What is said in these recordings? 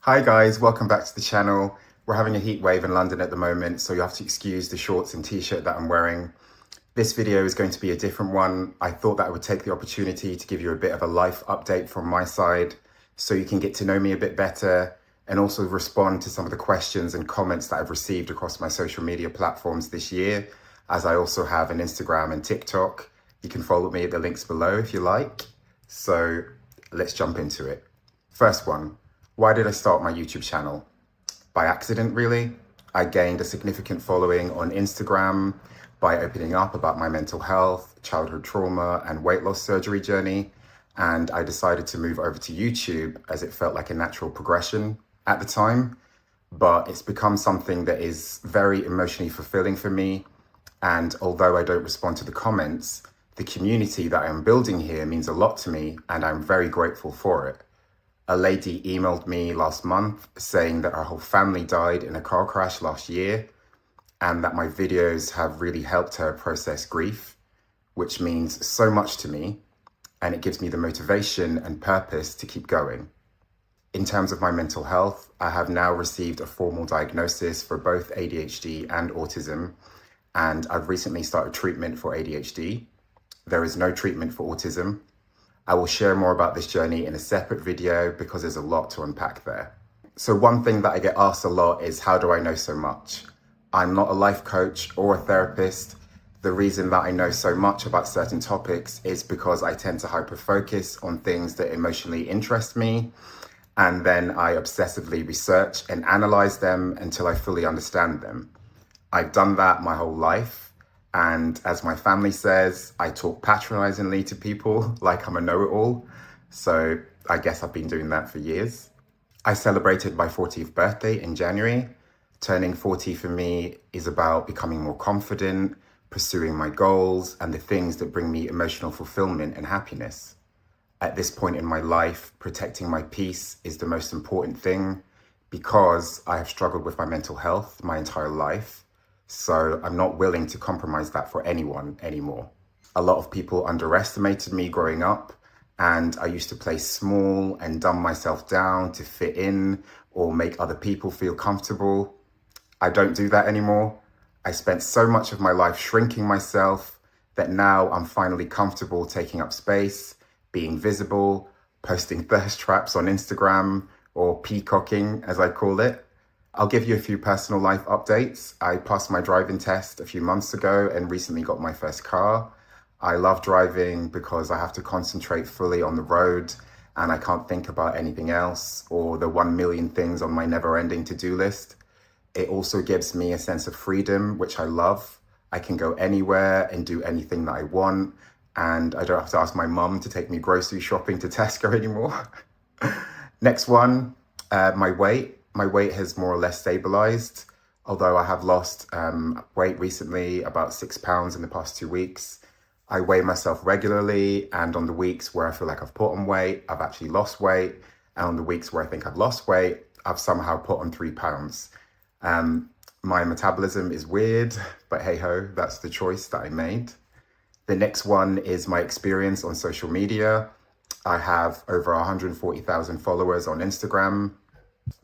Hi guys, welcome back to the channel. We're having a heat wave in London at the moment, so you have to excuse the shorts and t-shirt that I'm wearing. This video is going to be a different one. I thought that I would take the opportunity to give you a bit of a life update from my side so you can get to know me a bit better and also respond to some of the questions and comments that I've received across my social media platforms this year, as I also have an Instagram and TikTok. You can follow me at the links below if you like. So let's jump into it. First one. Why did I start my YouTube channel? By accident, really. I gained a significant following on Instagram by opening up about my mental health, childhood trauma, and weight loss surgery journey. And I decided to move over to YouTube as it felt like a natural progression at the time. But it's become something that is very emotionally fulfilling for me. And although I don't respond to the comments, the community that I'm building here means a lot to me, and I'm very grateful for it. A lady emailed me last month saying that her whole family died in a car crash last year and that my videos have really helped her process grief, which means so much to me, and it gives me the motivation and purpose to keep going. In terms of my mental health, I have now received a formal diagnosis for both ADHD and autism, and I've recently started treatment for ADHD. There is no treatment for autism. I will share more about this journey in a separate video because there's a lot to unpack there. So one thing that I get asked a lot is, how do I know so much? I'm not a life coach or a therapist. The reason that I know so much about certain topics is because I tend to hyper-focus on things that emotionally interest me, and then I obsessively research and analyze them until I fully understand them. I've done that my whole life. And as my family says, I talk patronizingly to people like I'm a know-it-all. So I guess I've been doing that for years. I celebrated my 40th birthday in January. Turning 40 for me is about becoming more confident, pursuing my goals, and the things that bring me emotional fulfillment and happiness. At this point in my life, protecting my peace is the most important thing because I have struggled with my mental health my entire life. So I'm not willing to compromise that for anyone anymore. A lot of people underestimated me growing up, and I used to play small and dumb myself down to fit in or make other people feel comfortable. I don't do that anymore. I spent so much of my life shrinking myself that now I'm finally comfortable taking up space, being visible, posting thirst traps on Instagram, or peacocking as I call it. I'll give you a few personal life updates. I passed my driving test a few months ago and recently got my first car. I love driving because I have to concentrate fully on the road and I can't think about anything else or the 1 million things on my never-ending to-do list. It also gives me a sense of freedom, which I love. I can go anywhere and do anything that I want, and I don't have to ask my mum to take me grocery shopping to Tesco anymore. Next one, my weight. My weight has more or less stabilized, although I have lost weight recently, about 6 pounds in the past 2 weeks. I weigh myself regularly, and on the weeks where I feel like I've put on weight, I've actually lost weight. And on the weeks where I think I've lost weight, I've somehow put on 3 pounds. My metabolism is weird, but hey ho, that's the choice that I made. The next one is my experience on social media. I have over 140,000 followers on Instagram.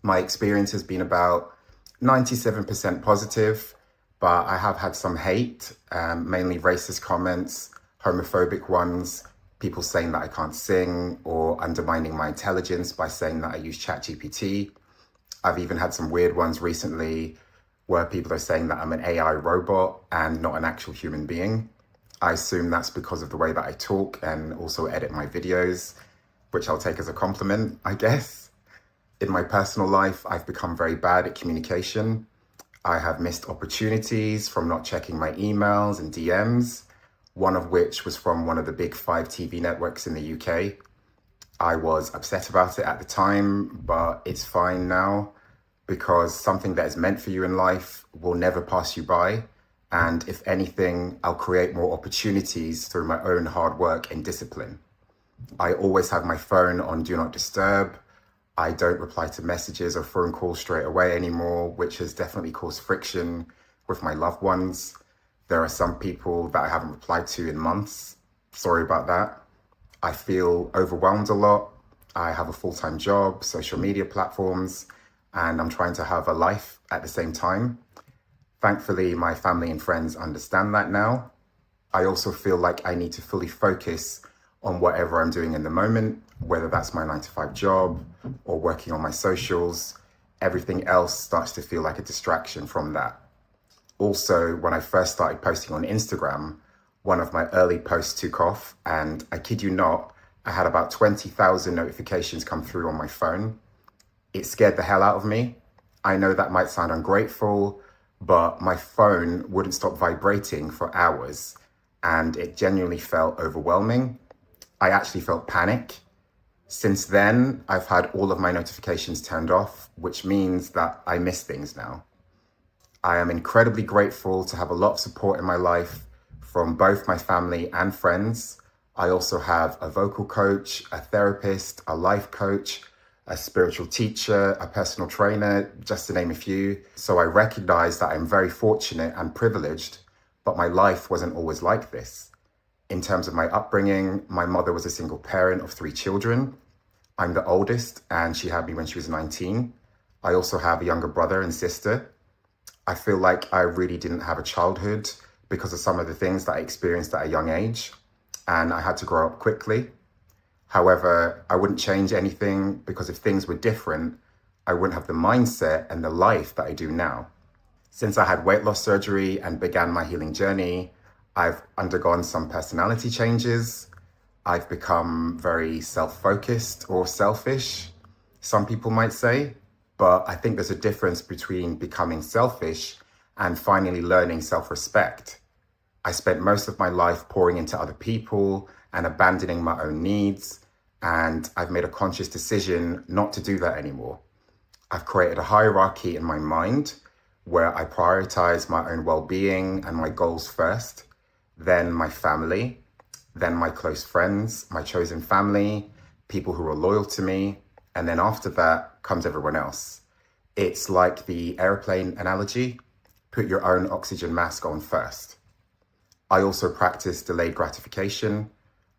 My experience has been about 97% positive, but I have had some hate, mainly racist comments, homophobic ones, people saying that I can't sing or undermining my intelligence by saying that I use ChatGPT. I've even had some weird ones recently where people are saying that I'm an AI robot and not an actual human being. I assume that's because of the way that I talk and also edit my videos, which I'll take as a compliment, I guess. In my personal life, I've become very bad at communication. I have missed opportunities from not checking my emails and DMs, one of which was from one of the big 5 TV networks in the UK. I was upset about it at the time, but it's fine now because something that is meant for you in life will never pass you by. And if anything, I'll create more opportunities through my own hard work and discipline. I always have my phone on Do Not Disturb. I don't reply to messages or phone calls straight away anymore, which has definitely caused friction with my loved ones. There are some people that I haven't replied to in months. Sorry about that. I feel overwhelmed a lot. I have a full-time job, social media platforms, and I'm trying to have a life at the same time. Thankfully, my family and friends understand that now. I also feel like I need to fully focus on whatever I'm doing in the moment, whether that's my 9 to 5 job or working on my socials. Everything else starts to feel like a distraction from that. Also, when I first started posting on Instagram, one of my early posts took off, and I kid you not, I had about 20,000 notifications come through on my phone. It scared the hell out of me. I know that might sound ungrateful, but my phone wouldn't stop vibrating for hours, and it genuinely felt overwhelming. I actually felt panic. Since then, I've had all of my notifications turned off, which means that I miss things now. I am incredibly grateful to have a lot of support in my life from both my family and friends. I also have a vocal coach, a therapist, a life coach, a spiritual teacher, a personal trainer, just to name a few. So I recognize that I'm very fortunate and privileged, but my life wasn't always like this. In terms of my upbringing, my mother was a single parent of 3 children. I'm the oldest, and she had me when she was 19. I also have a younger brother and sister. I feel like I really didn't have a childhood because of some of the things that I experienced at a young age, and I had to grow up quickly. However, I wouldn't change anything because if things were different, I wouldn't have the mindset and the life that I do now. Since I had weight loss surgery and began my healing journey, I've undergone some personality changes. I've become very self-focused or selfish, some people might say. But I think there's a difference between becoming selfish and finally learning self-respect. I spent most of my life pouring into other people and abandoning my own needs, and I've made a conscious decision not to do that anymore. I've created a hierarchy in my mind where I prioritize my own well-being and my goals first, then my family, then my close friends, my chosen family, people who are loyal to me, and then after that comes everyone else. It's like the airplane analogy, put your own oxygen mask on first. I also practice delayed gratification.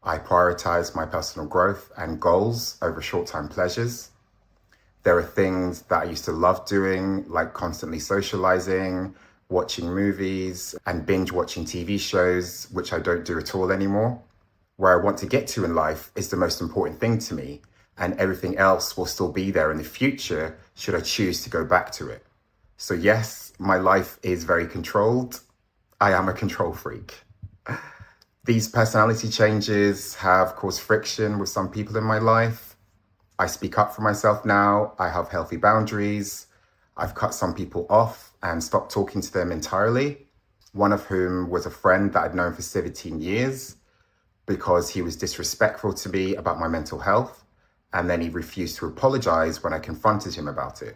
I prioritize my personal growth and goals over short-term pleasures. There are things that I used to love doing, like constantly socializing, watching movies, and binge watching TV shows, which I don't do at all anymore. Where I want to get to in life is the most important thing to me, and everything else will still be there in the future should I choose to go back to it. So yes, my life is very controlled. I am a control freak. These personality changes have caused friction with some people in my life. I speak up for myself now. I have healthy boundaries. I've cut some people off and stopped talking to them entirely. One of whom was a friend that I'd known for 17 years because he was disrespectful to me about my mental health. And then he refused to apologize when I confronted him about it.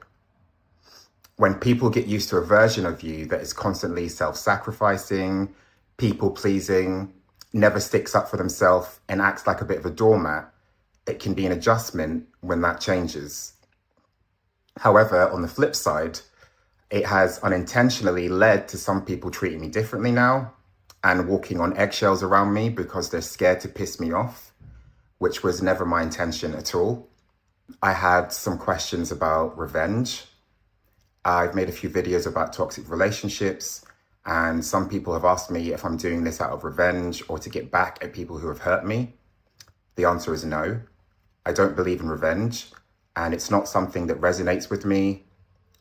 When people get used to a version of you that is constantly self-sacrificing, people-pleasing, never sticks up for themselves, and acts like a bit of a doormat, it can be an adjustment when that changes. However, on the flip side, it has unintentionally led to some people treating me differently now and walking on eggshells around me because they're scared to piss me off, which was never my intention at all. I had some questions about revenge. I've made a few videos about toxic relationships, and some people have asked me if I'm doing this out of revenge or to get back at people who have hurt me. The answer is no. I don't believe in revenge, and it's not something that resonates with me.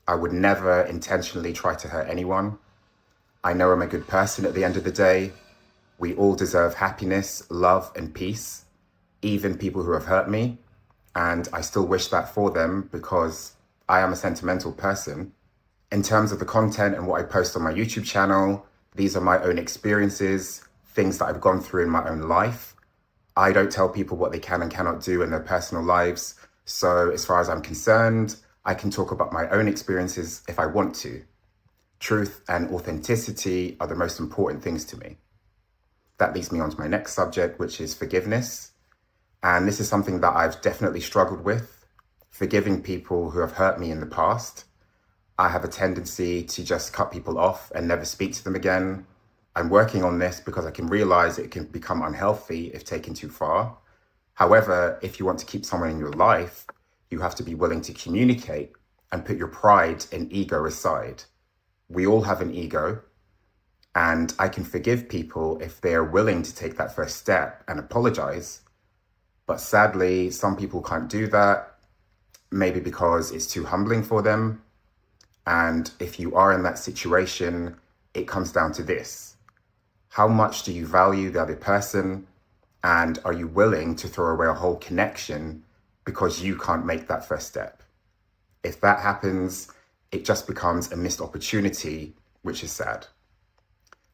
I would never intentionally try to hurt anyone. I know I'm a good person at the end of the day. We all deserve happiness, love, and peace, even people who have hurt me. And I still wish that for them because I am a sentimental person. In terms of the content and what I post on my YouTube channel, these are my own experiences, things that I've gone through in my own life. I don't tell people what they can and cannot do in their personal lives. So as far as I'm concerned, I can talk about my own experiences if I want to. Truth and authenticity are the most important things to me. That leads me on to my next subject, which is forgiveness. And this is something that I've definitely struggled with, forgiving people who have hurt me in the past. I have a tendency to just cut people off and never speak to them again. I'm working on this because I can realize it can become unhealthy if taken too far. However, if you want to keep someone in your life, you have to be willing to communicate and put your pride and ego aside. We all have an ego, and I can forgive people if they are willing to take that first step and apologize. But sadly, some people can't do that, maybe because it's too humbling for them. And if you are in that situation, it comes down to this: how much do you value the other person? And are you willing to throw away a whole connection because you can't make that first step? If that happens, it just becomes a missed opportunity, which is sad.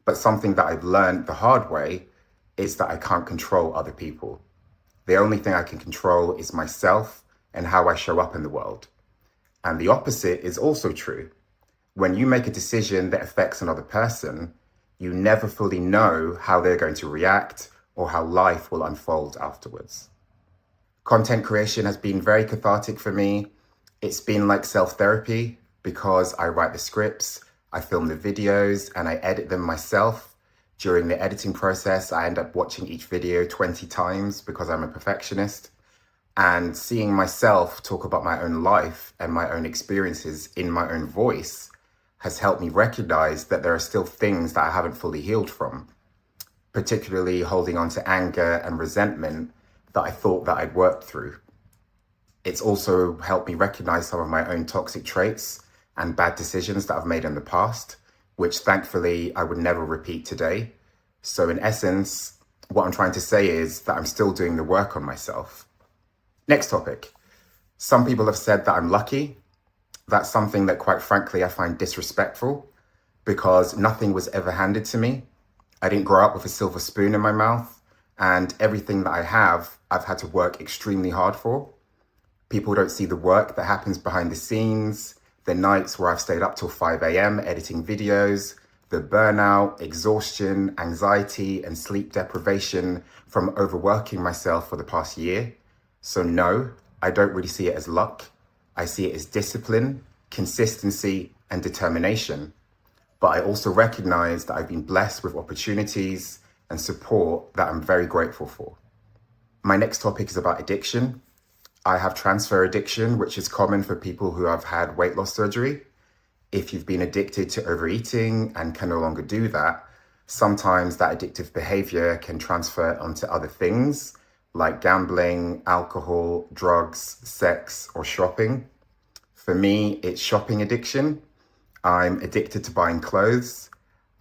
But something that I've learned the hard way is that I can't control other people. The only thing I can control is myself and how I show up in the world. And the opposite is also true. When you make a decision that affects another person, you never fully know how they're going to react or how life will unfold afterwards. Content creation has been very cathartic for me. It's been like self-therapy because I write the scripts, I film the videos, and I edit them myself. During the editing process, I end up watching each video 20 times because I'm a perfectionist. And seeing myself talk about my own life and my own experiences in my own voice has helped me recognize that there are still things that I haven't fully healed from, particularly holding on to anger and resentment that I thought that I'd worked through. It's also helped me recognize some of my own toxic traits and bad decisions that I've made in the past, which thankfully I would never repeat today. So in essence, what I'm trying to say is that I'm still doing the work on myself. Next topic. Some people have said that I'm lucky. That's something that, quite frankly, I find disrespectful because nothing was ever handed to me. I didn't grow up with a silver spoon in my mouth, and everything that I have, I've had to work extremely hard for. People don't see the work that happens behind the scenes, the nights where I've stayed up till 5 a.m. editing videos, the burnout, exhaustion, anxiety, and sleep deprivation from overworking myself for the past year. So no, I don't really see it as luck. I see it as discipline, consistency, and determination. But I also recognize that I've been blessed with opportunities and support that I'm very grateful for. My next topic is about addiction. I have transfer addiction, which is common for people who have had weight loss surgery. If you've been addicted to overeating and can no longer do that, sometimes that addictive behavior can transfer onto other things like gambling, alcohol, drugs, sex, or shopping. For me, it's shopping addiction. I'm addicted to buying clothes.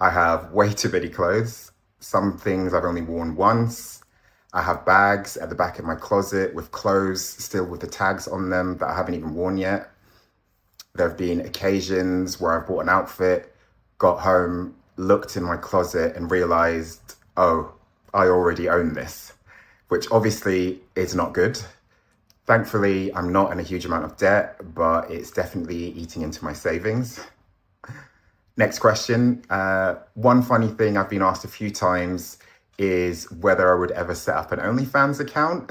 I have way too many clothes. Some things I've only worn once. I have bags at the back of my closet with clothes still with the tags on them that I haven't even worn yet. There have been occasions where I've bought an outfit, got home, looked in my closet and realized, oh, I already own this, which obviously is not good. Thankfully, I'm not in a huge amount of debt, but it's definitely eating into my savings. Next question. One funny thing I've been asked a few times is whether I would ever set up an OnlyFans account.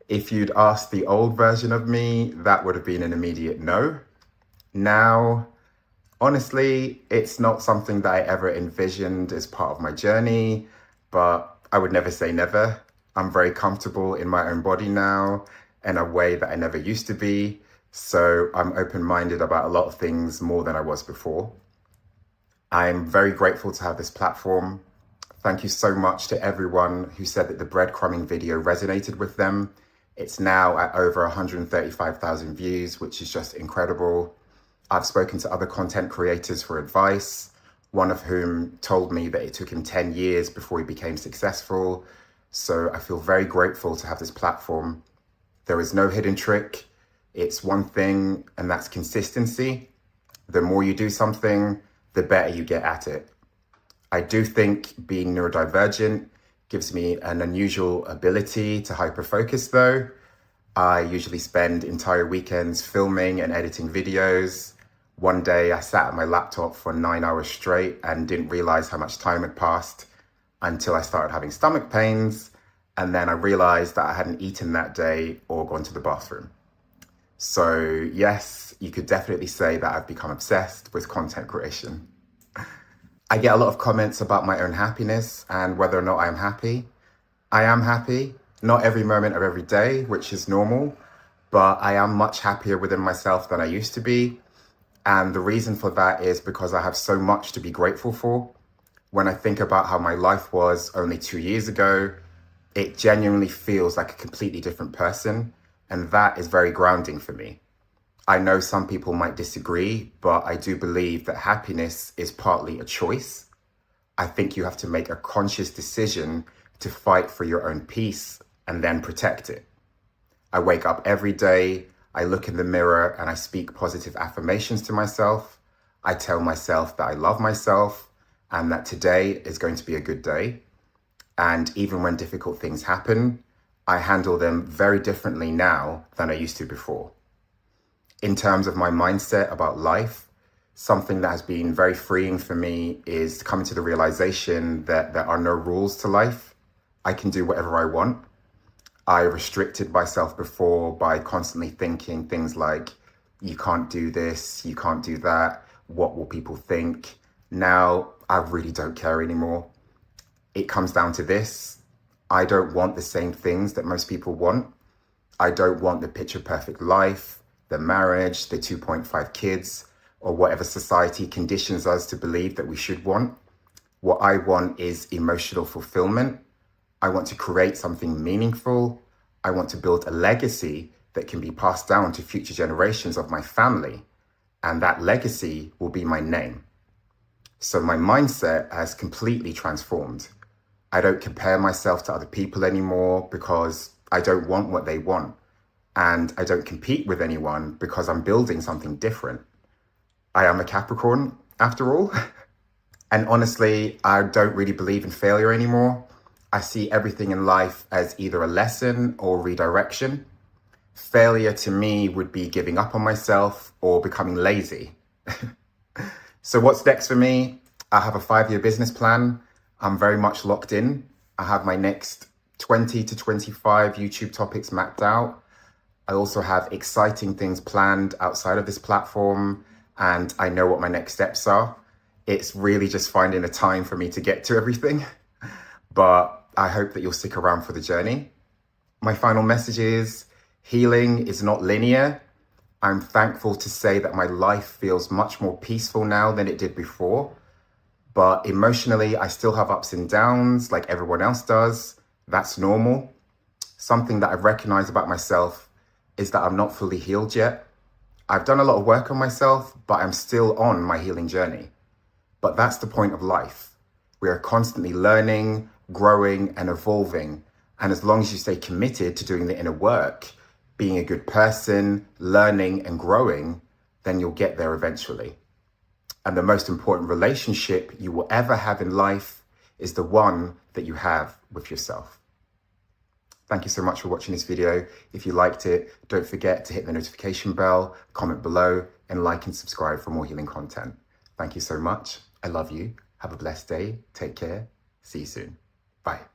If you'd asked the old version of me, that would have been an immediate no. Now, honestly, it's not something that I ever envisioned as part of my journey, but I would never say never. I'm very comfortable in my own body now in a way that I never used to be. So I'm open-minded about a lot of things more than I was before. I'm very grateful to have this platform. Thank you so much to everyone who said that the breadcrumbing video resonated with them. It's now at over 135,000 views, which is just incredible. I've spoken to other content creators for advice, one of whom told me that it took him 10 years before he became successful. So I feel very grateful to have this platform. There is no hidden trick. It's one thing, and that's consistency. The more you do something, the better you get at it. I do think being neurodivergent gives me an unusual ability to hyperfocus though. I usually spend entire weekends filming and editing videos. One day I sat at my laptop for 9 hours straight and didn't realize how much time had passed until I started having stomach pains. And then I realized that I hadn't eaten that day or gone to the bathroom. So yes, you could definitely say that I've become obsessed with content creation. I get a lot of comments about my own happiness and whether or not I'm happy. I am happy. Not every moment of every day, which is normal, but I am much happier within myself than I used to be. And the reason for that is because I have so much to be grateful for. When I think about how my life was only 2 years ago, it genuinely feels like a completely different person. And that is very grounding for me. I know some people might disagree, but I do believe that happiness is partly a choice. I think you have to make a conscious decision to fight for your own peace and then protect it. I wake up every day, I look in the mirror and I speak positive affirmations to myself. I tell myself that I love myself and that today is going to be a good day. And even when difficult things happen, I handle them very differently now than I used to before. In terms of my mindset about life, something that has been very freeing for me is coming to the realization that there are no rules to life. I can do whatever I want. I restricted myself before by constantly thinking things like, you can't do this, you can't do that, what will people think? Now, I really don't care anymore. It comes down to this. I don't want the same things that most people want. I don't want the picture perfect life, the marriage, the 2.5 kids, or whatever society conditions us to believe that we should want. What I want is emotional fulfillment. I want to create something meaningful. I want to build a legacy that can be passed down to future generations of my family. And that legacy will be my name. So my mindset has completely transformed. I don't compare myself to other people anymore because I don't want what they want. And I don't compete with anyone because I'm building something different. I am a Capricorn, after all. And honestly, I don't really believe in failure anymore. I see everything in life as either a lesson or redirection. Failure to me would be giving up on myself or becoming lazy. So what's next for me? I have a 5-year business plan. I'm very much locked in. I have my next 20 to 25 YouTube topics mapped out. I also have exciting things planned outside of this platform, and I know what my next steps are. It's really just finding a time for me to get to everything, but I hope that you'll stick around for the journey. My final message is, healing is not linear. I'm thankful to say that my life feels much more peaceful now than it did before, but emotionally, I still have ups and downs like everyone else does. That's normal. Something that I've recognized about myself is that I'm not fully healed yet. I've done a lot of work on myself, but I'm still on my healing journey. But that's the point of life. We are constantly learning, growing, and evolving. And as long as you stay committed to doing the inner work, being a good person, learning and growing, then you'll get there eventually. And the most important relationship you will ever have in life is the one that you have with yourself. Thank you so much for watching this video. If you liked it, don't forget to hit the notification bell, comment below, and like and subscribe for more healing content. Thank you so much. I love you. Have a blessed day. Take care. See you soon. Bye.